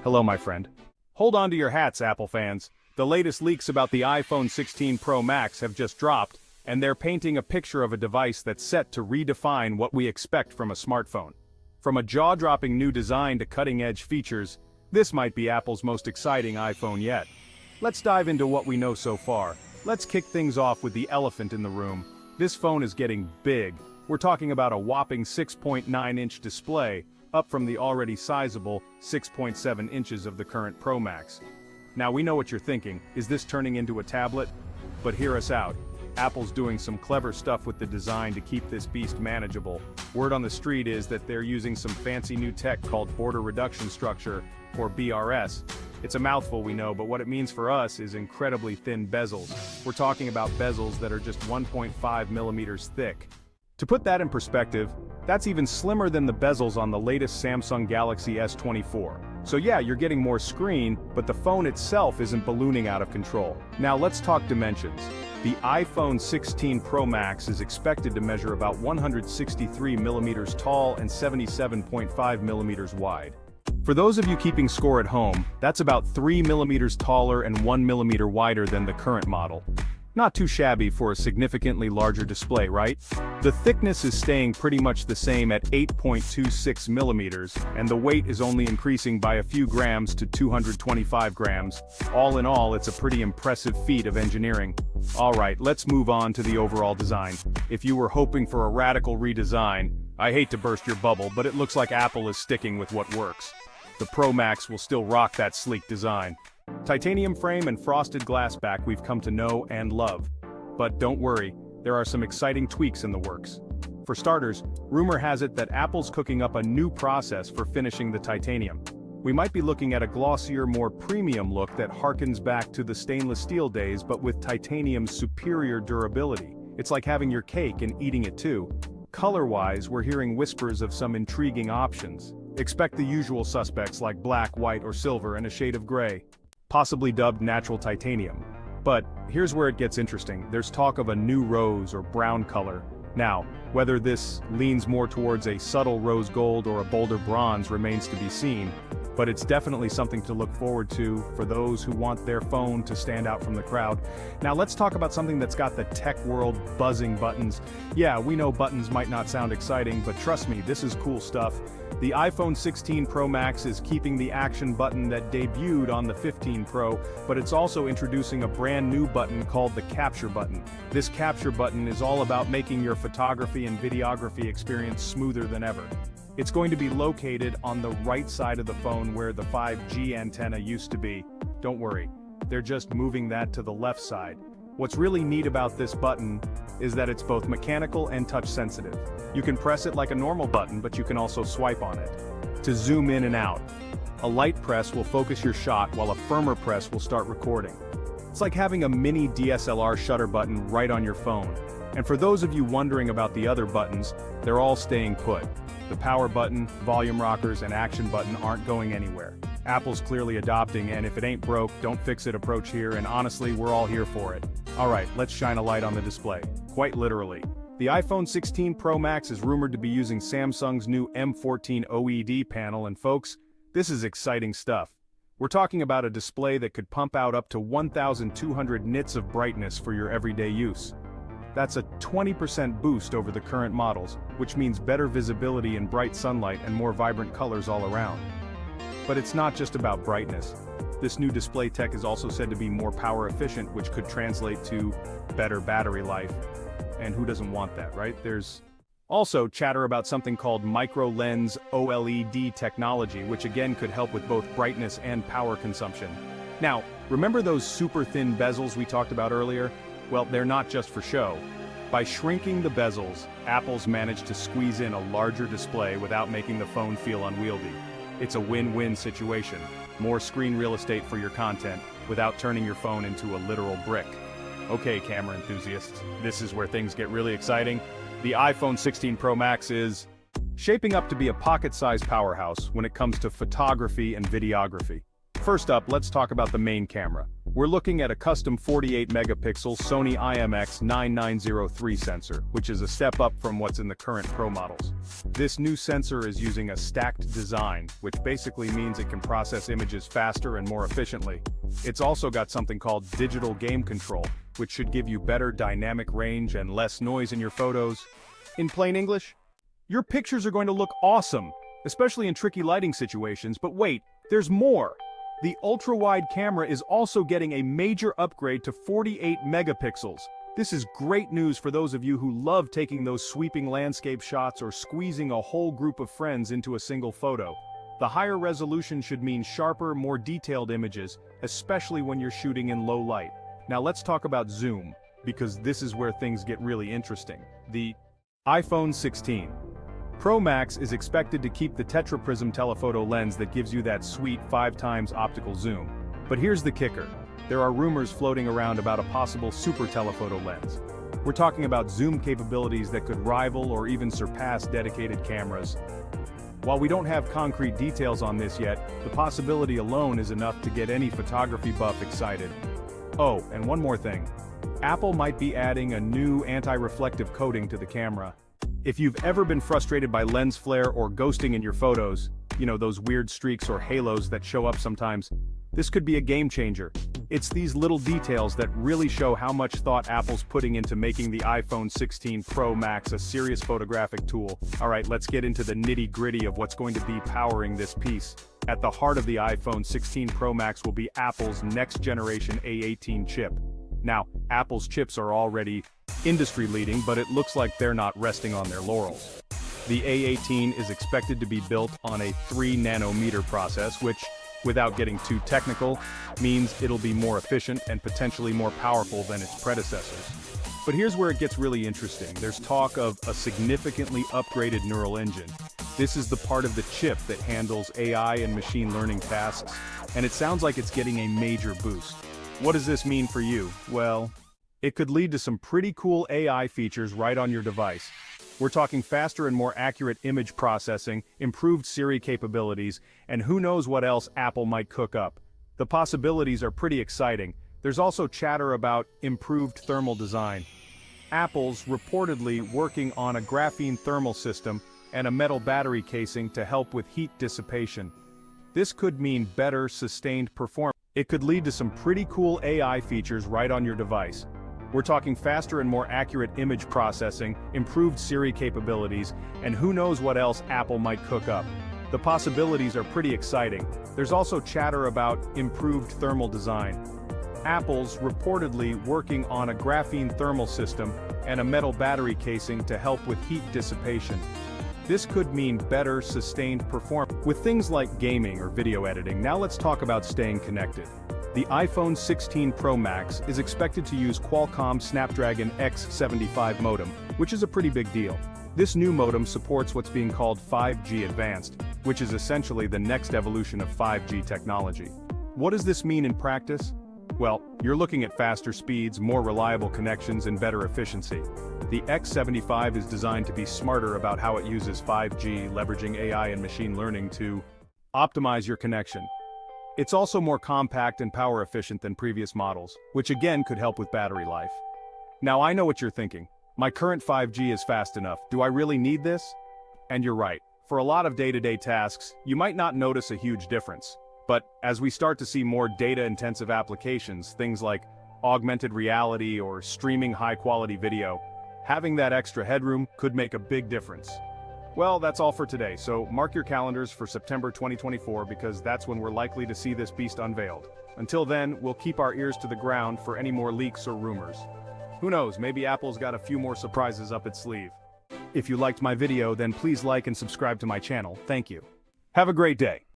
Hello, my friend. Hold on to your hats, Apple fans. The latest leaks about the iPhone 16 Pro Max have just dropped, and they're painting a picture of a device that's set to redefine what we expect from a smartphone. From a jaw-dropping new design to cutting-edge features, this might be Apple's most exciting iPhone yet. Let's dive into what we know so far. Let's kick things off with the elephant in the room. This phone is getting big. We're talking about a whopping 6.9-inch display, up from the already sizable 6.7 inches of the current Pro Max. Now we know what you're thinking, is this turning into a tablet? But hear us out. Apple's doing some clever stuff with the design to keep this beast manageable. Word on the street is that they're using some fancy new tech called border reduction structure, or BRS. It's a mouthful, we know, but what it means for us is incredibly thin bezels. We're talking about bezels that are just 1.5 millimeters thick. To put that in perspective, that's even slimmer than the bezels on the latest Samsung Galaxy S24. So yeah, you're getting more screen, but the phone itself isn't ballooning out of control. Now let's talk dimensions. The iPhone 16 Pro Max is expected to measure about 163 millimeters tall and 77.5 millimeters wide. For those of you keeping score at home, that's about 3 millimeters taller and 1 millimeter wider than the current model. Not too shabby for a significantly larger display, right? The thickness is staying pretty much the same at 8.26 millimeters, and the weight is only increasing by a few grams to 225 grams. All in all, it's a pretty impressive feat of engineering. Alright, let's move on to the overall design. If you were hoping for a radical redesign, I hate to burst your bubble, but it looks like Apple is sticking with what works. The Pro Max will still rock that sleek design. Titanium frame and frosted glass back we've come to know and love. But don't worry, there are some exciting tweaks in the works. For starters, rumor has it that Apple's cooking up a new process for finishing the titanium. We might be looking at a glossier, more premium look that harkens back to the stainless steel days but with titanium's superior durability. It's like having your cake and eating it too. Color-wise, we're hearing whispers of some intriguing options. Expect the usual suspects like black, white, or silver and a shade of gray. Possibly dubbed natural titanium. But here's where it gets interesting. There's talk of a new rose or brown color. Now, whether this leans more towards a subtle rose gold or a bolder bronze remains to be seen, but it's definitely something to look forward to for those who want their phone to stand out from the crowd. Now let's talk about something that's got the tech world buzzing: buttons. Yeah, we know buttons might not sound exciting, but trust me, this is cool stuff. The iPhone 16 Pro Max is keeping the action button that debuted on the 15 Pro, but it's also introducing a brand new button called the capture button. This capture button is all about making your photography and videography experience smoother than ever. It's going to be located on the right side of the phone where the 5G antenna used to be. Don't worry, they're just moving that to the left side. What's really neat about this button is that it's both mechanical and touch sensitive. You can press it like a normal button, but you can also swipe on it to zoom in and out. A light press will focus your shot while a firmer press will start recording. It's like having a mini DSLR shutter button right on your phone. And for those of you wondering about the other buttons, they're all staying put. The power button, volume rockers, and action button aren't going anywhere. Apple's clearly adopting and if it ain't broke, don't fix it approach here, and honestly, we're all here for it. Alright, let's shine a light on the display. Quite literally. The iPhone 16 Pro Max is rumored to be using Samsung's new M14 OLED panel, and folks, this is exciting stuff. We're talking about a display that could pump out up to 1,200 nits of brightness for your everyday use. That's a 20% boost over the current models, which means better visibility in bright sunlight and more vibrant colors all around. But it's not just about brightness. This new display tech is also said to be more power efficient, which could translate to better battery life. And who doesn't want that, right? There's also chatter about something called micro-lens OLED technology, which again could help with both brightness and power consumption. Now, remember those super thin bezels we talked about earlier? Well, they're not just for show. By shrinking the bezels, Apple's managed to squeeze in a larger display without making the phone feel unwieldy. It's a win-win situation. More screen real estate for your content, without turning your phone into a literal brick. Okay, camera enthusiasts, this is where things get really exciting. The iPhone 16 Pro Max is shaping up to be a pocket-sized powerhouse when it comes to photography and videography. First up, let's talk about the main camera. We're looking at a custom 48-megapixel Sony IMX9903 sensor, which is a step up from what's in the current Pro models. This new sensor is using a stacked design, which basically means it can process images faster and more efficiently. It's also got something called digital game control, which should give you better dynamic range and less noise in your photos. In plain English, your pictures are going to look awesome, especially in tricky lighting situations. But wait, there's more! The ultra-wide camera is also getting a major upgrade to 48 megapixels. This is great news for those of you who love taking those sweeping landscape shots or squeezing a whole group of friends into a single photo. The higher resolution should mean sharper, more detailed images, especially when you're shooting in low light. Now let's talk about zoom, because this is where things get really interesting. The iPhone 16 Pro Max is expected to keep the tetraprism telephoto lens that gives you that sweet 5x optical zoom. But here's the kicker. There are rumors floating around about a possible super telephoto lens. We're talking about zoom capabilities that could rival or even surpass dedicated cameras. While we don't have concrete details on this yet, the possibility alone is enough to get any photography buff excited. Oh, and one more thing. Apple might be adding a new anti-reflective coating to the camera. If you've ever been frustrated by lens flare or ghosting in your photos, you know, those weird streaks or halos that show up sometimes, this could be a game changer. It's these little details that really show how much thought Apple's putting into making the iPhone 16 Pro Max a serious photographic tool. Alright, let's get into the nitty-gritty of what's going to be powering this piece. At the heart of the iPhone 16 Pro Max will be Apple's next-generation A18 chip. Now, Apple's chips are already industry-leading, but it looks like they're not resting on their laurels. The A18 is expected to be built on a 3-nanometer process, which, without getting too technical, means it'll be more efficient and potentially more powerful than its predecessors. But here's where it gets really interesting. There's talk of a significantly upgraded neural engine. This is the part of the chip that handles AI and machine learning tasks, and it sounds like it's getting a major boost. What does this mean for you? Well, it could lead to some pretty cool AI features right on your device. We're talking faster and more accurate image processing, improved Siri capabilities, and who knows what else Apple might cook up. The possibilities are pretty exciting. There's also chatter about improved thermal design. Apple's reportedly working on a graphene thermal system and a metal battery casing to help with heat dissipation. This could mean better, sustained performance. It could lead to some pretty cool AI features right on your device. We're talking faster and more accurate image processing, improved Siri capabilities, and who knows what else Apple might cook up. The possibilities are pretty exciting. There's also chatter about improved thermal design. Apple's reportedly working on a graphene thermal system and a metal battery casing to help with heat dissipation. This could mean better, sustained performance with things like gaming or video editing. Now let's talk about staying connected. The iPhone 16 Pro Max is expected to use Qualcomm Snapdragon X75 modem, which is a pretty big deal. This new modem supports what's being called 5G Advanced, which is essentially the next evolution of 5G technology. What does this mean in practice? Well, you're looking at faster speeds, more reliable connections, and better efficiency. The X75 is designed to be smarter about how it uses 5G, leveraging AI and machine learning to optimize your connection. It's also more compact and power efficient than previous models, which again could help with battery life. Now I know what you're thinking. My current 5G is fast enough. Do I really need this? And you're right. For a lot of day-to-day tasks, you might not notice a huge difference. But as we start to see more data-intensive applications, things like augmented reality or streaming high-quality video, having that extra headroom could make a big difference. Well, that's all for today, so mark your calendars for September 2024 because that's when we're likely to see this beast unveiled. Until then, we'll keep our ears to the ground for any more leaks or rumors. Who knows, maybe Apple's got a few more surprises up its sleeve. If you liked my video, then please like and subscribe to my channel. Thank you. Have a great day.